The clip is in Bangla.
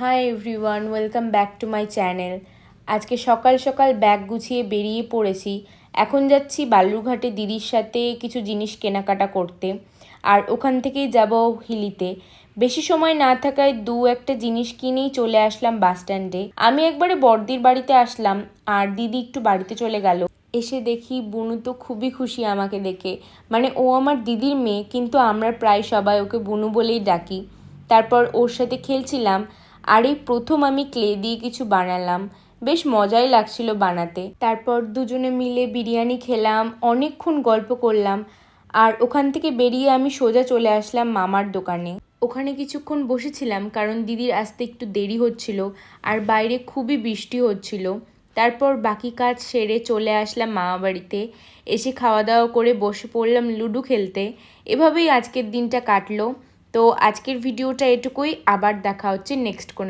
Hi everyone, welcome back to my channel. আজকে সকাল সকাল ব্যাগ গুছিয়ে বেরিয়ে পড়েছি। এখন যাচ্ছি বালুরঘাটে দিদির সাথে কিছু জিনিস কেনাকাটা করতে, আর ওখান থেকেই যাব হিলিতে। বেশি সময় না থাকায় একটা জিনিস কিনেই চলে আসলাম বাস স্ট্যান্ডে। আমি একবারে বড়দির বাড়িতে আসলাম আর দিদি একটু বাড়িতে চলে গেল। এসে দেখি বুনু তো খুবই খুশি আমাকে দেখে। মানে ও আমার দিদির মেয়ে, কিন্তু আমরা প্রায় সবাই ওকে বুনু বলেই ডাকি। তারপর ওর সাথে খেলছিলাম, আর এই প্রথম আমি ক্লে দিয়ে কিছু বানালাম। বেশ মজাই লাগছিল বানাতে। তারপর দুজনে মিলে বিরিয়ানি খেলাম, অনেকক্ষণ গল্প করলাম, আর ওখান থেকে বেরিয়ে আমি সোজা চলে আসলাম মামার দোকানে। ওখানে কিছুক্ষণ বসেছিলাম কারণ দিদির আসতে একটু দেরি হচ্ছিল আর বাইরে খুবই বৃষ্টি হচ্ছিল। তারপর বাকি কাজ সেরে চলে আসলাম মামা বাড়িতে। এসে খাওয়া দাওয়া করে বসে পড়লাম লুডো খেলতে। এভাবেই আজকের দিনটা কাটলো। তো আজকের ভিডিওটা এটুকুই, আবার দেখা হচ্ছে নেক্সট কোনো